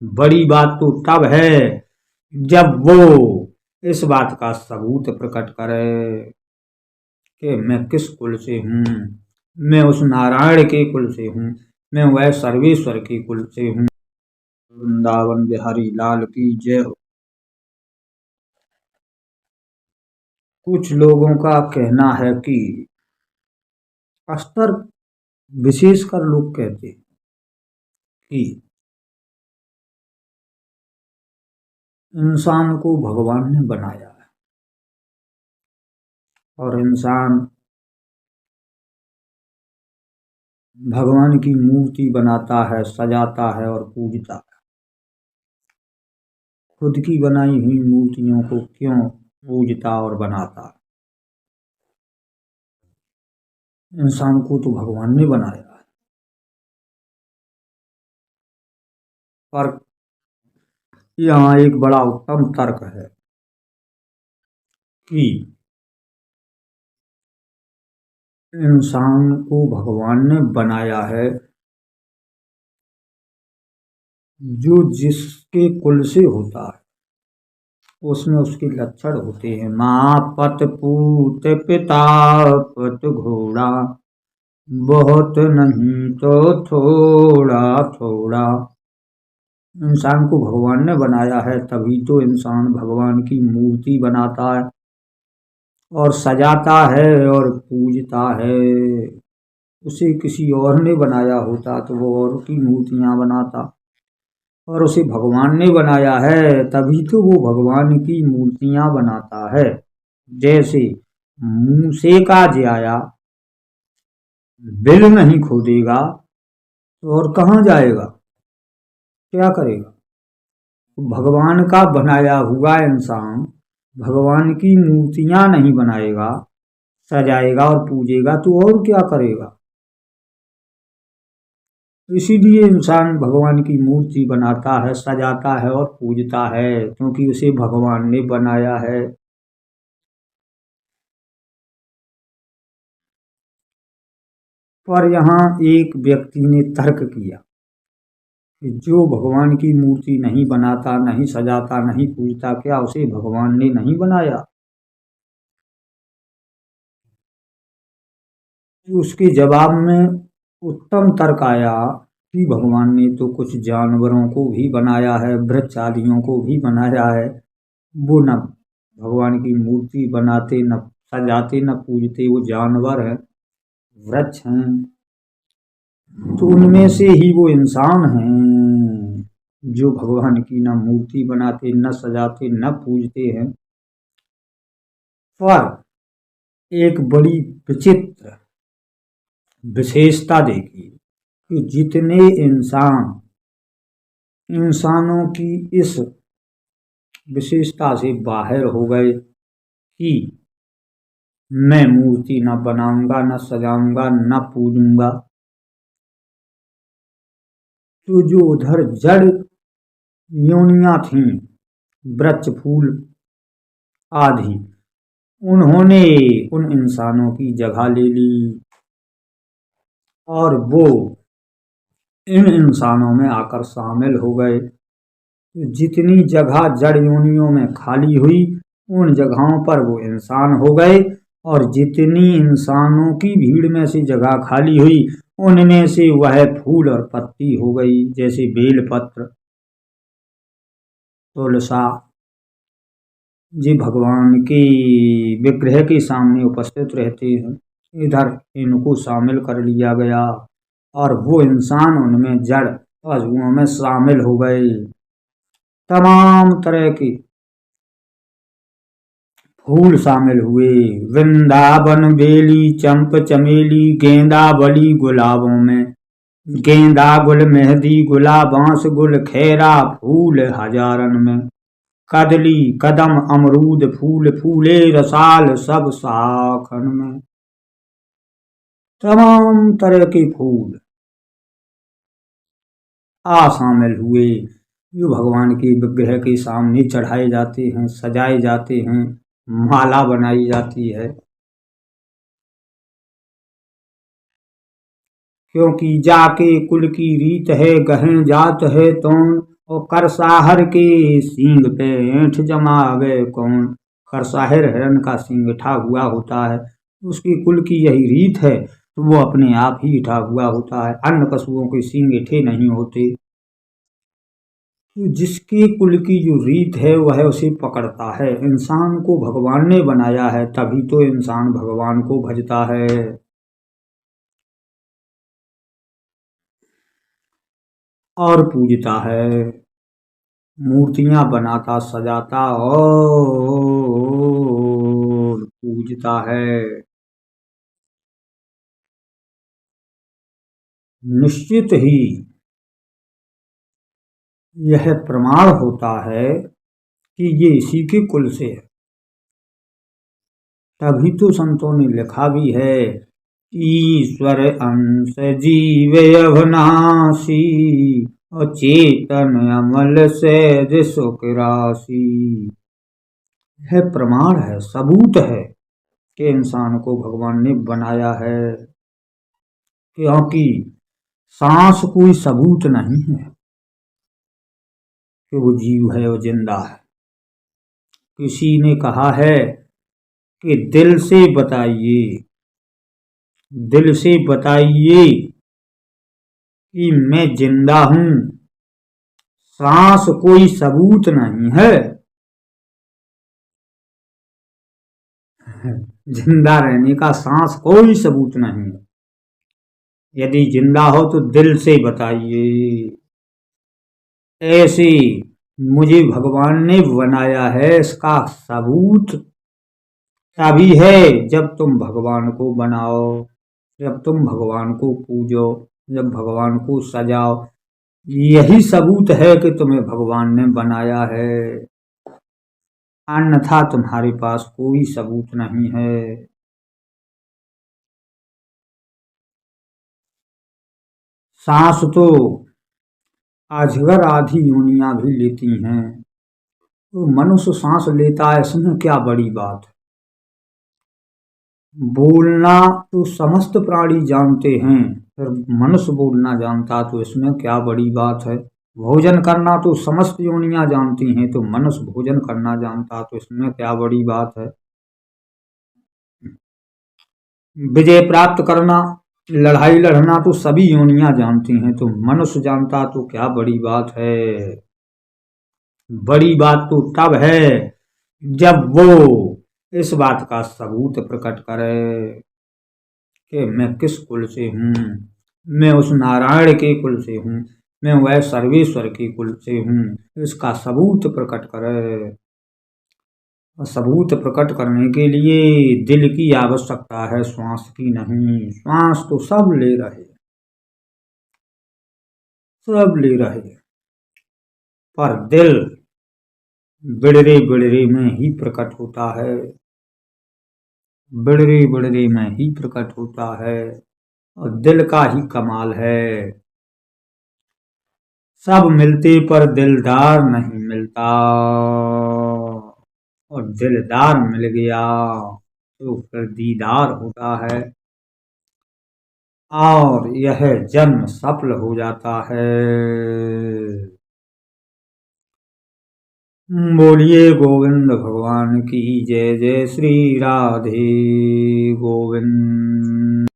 बड़ी बात तो तब है जब वो इस बात का सबूत प्रकट करे कि मैं किस कुल से हूँ। मैं उस नारायण के कुल से हूँ, मैं वह सर्वेश्वर के कुल से हूँ। वृंदावन बिहारी लाल की जय हो। कुछ लोगों का कहना है कि अक्सर विशेषकर लोग कहते हैं कि इंसान को भगवान ने बनाया है और इंसान भगवान की मूर्ति बनाता है, सजाता है और पूजता है। खुद की बनाई हुई मूर्तियों को क्यों पूजता और बनाता है? इंसान को तो भगवान ने बनाया है। पर यहाँ एक बड़ा उत्तम तर्क है कि इंसान को भगवान ने बनाया है जो जिसके कुल से होता है, उसमें उसके लक्षण होते हैं। माँ पत पूत पिता पत घोड़ा, बहुत नहीं तो थोड़ा थोड़ा। इंसान को भगवान ने बनाया है, तभी तो इंसान भगवान की मूर्ति बनाता है और सजाता है और पूजता है। उसे किसी और ने बनाया होता तो वो और की मूर्तियां बनाता, और उसे भगवान ने बनाया है तभी तो वो भगवान की मूर्तियां बनाता है। जैसे मूसे का ज्याया बिल नहीं खोदेगा तो और कहाँ जाएगा, क्या करेगा? तो भगवान का बनाया हुआ इंसान भगवान की मूर्तियां नहीं बनाएगा, सजाएगा और पूजेगा तो और क्या करेगा? इसीलिए इंसान भगवान की मूर्ति बनाता है, सजाता है और पूजता है, क्योंकि उसे भगवान ने बनाया है। पर यहाँ एक व्यक्ति ने तर्क किया कि जो भगवान की मूर्ति नहीं बनाता, नहीं सजाता, नहीं पूजता, क्या उसे भगवान ने नहीं बनाया? उसके जवाब में उत्तम तर्क आया कि भगवान ने तो कुछ जानवरों को भी बनाया है, वृक्ष आदियों को भी बनाया है। वो न भगवान की मूर्ति बनाते, न सजाते, न पूजते, वो जानवर हैं, वृक्ष हैं। तो उनमें से ही वो इंसान हैं जो भगवान की न मूर्ति बनाते, न सजाते, न पूजते हैं। पर एक बड़ी विचित्र विशेषता देखिए कि जितने इंसान इंसानों की इस विशेषता से बाहर हो गए कि मैं मूर्ति न बनाऊंगा, न सजाऊंगा, न पूजूंगा, तो जो उधर जड़ योनियां थीं, वृक्ष फूल आदि, उन्होंने उन इंसानों की जगह ले ली और वो इन इंसानों में आकर शामिल हो गए। तो जितनी जगह जड़ योनियों में खाली हुई, उन जगहों पर वो इंसान हो गए, और जितनी इंसानों की भीड़ में से जगह खाली हुई, उनमें से वह फूल और पत्ती हो गई। जैसे बेलपत्र, तुलसा, जी भगवान की विग्रह के सामने उपस्थित रहते हैं, इधर इनको शामिल कर लिया गया और वो इंसान उनमें जड़ पशुओं में शामिल हो गए। तमाम तरह के फूल शामिल हुए, वृंदावन बेली चंप चमेली गेंदा बली गुलाबों में, गेंदा गुल मेहंदी गुलाब बांस गुल खैरा फूल हजारन में, कदली कदम अमरूद फूल फूले रसाल सब शाखन में। तमाम तरह के फूल शामिल हुए जो भगवान के विग्रह के सामने चढ़ाए जाते हैं, सजाए जाते हैं, माला बनाई जाती है। क्योंकि जाके कुल की रीत है, गहें जात है तौन, और करसाहर के सींग पे ऐंठ जमावे कौन। करसाहर हिरण का सींग उठा हुआ होता है, उसकी कुल की यही रीत है, तो वो अपने आप ही उठा हुआ होता है। अन्य पशुओं के सींग इठे नहीं होते। तो जिसके कुल की जो रीत है वह उसे पकड़ता है। इंसान को भगवान ने बनाया है, तभी तो इंसान भगवान को भजता है और पूजता है। मूर्तियां बनाता, सजाता और पूजता है। निश्चित ही यह प्रमाण होता है कि ये इसी के कुल से है। तभी तो संतों ने लिखा भी है, ईश्वर अंश जीव अविनाशी और चेतन अमल से सुख राशि। यह प्रमाण है, सबूत है कि इंसान को भगवान ने बनाया है। क्योंकि सांस कोई सबूत नहीं है कि वो जीव है, वो जिंदा है। किसी ने कहा है कि दिल से बताइए, दिल से बताइए कि मैं जिंदा हूं। सांस कोई सबूत नहीं है। जिंदा रहने का सांस कोई सबूत नहीं है। यदि जिंदा हो तो दिल से बताइए। ऐसे मुझे भगवान ने बनाया है, इसका सबूत तभी है जब तुम भगवान को बनाओ, जब तुम भगवान को पूजो, जब भगवान को सजाओ। यही सबूत है कि तुम्हें भगवान ने बनाया है। अन्यथा तुम्हारे पास कोई सबूत नहीं है। सांस तो अजगर आधी योनियां भी लेती हैं, तो मनुष्य सांस लेता है, इसमें क्या बड़ी बात है। बोलना तो समस्त प्राणी जानते हैं, फिर मनुष्य बोलना जानता तो इसमें क्या बड़ी बात है। भोजन करना तो समस्त योनियां जानती हैं, तो मनुष्य भोजन करना जानता तो इसमें क्या बड़ी बात है। विजय प्राप्त करना, लड़ाई लड़ना तो सभी योनियां जानती हैं, तो मनुष्य जानता तो क्या बड़ी बात है। बड़ी बात तो तब है जब वो इस बात का सबूत प्रकट करे कि मैं किस कुल से हूँ। मैं उस नारायण के कुल से हूँ, मैं वह सर्वेश्वर के कुल से हूँ। इसका सबूत प्रकट करे। और सबूत प्रकट करने के लिए दिल की आवश्यकता है, श्वास की नहीं। श्वास तो सब ले रहे, सब ले रहे, पर दिल बिड़रे बिड़रे में ही प्रकट होता है, बिड़रे बिड़रे में ही प्रकट होता है। और दिल का ही कमाल है। सब मिलते पर दिलदार नहीं मिलता, और दिलदार मिल गया तो फिर दीदार होता है और यह जन्म सफल हो जाता है। बोलिए गोविंद भगवान की जय। जय श्री राधे गोविंद।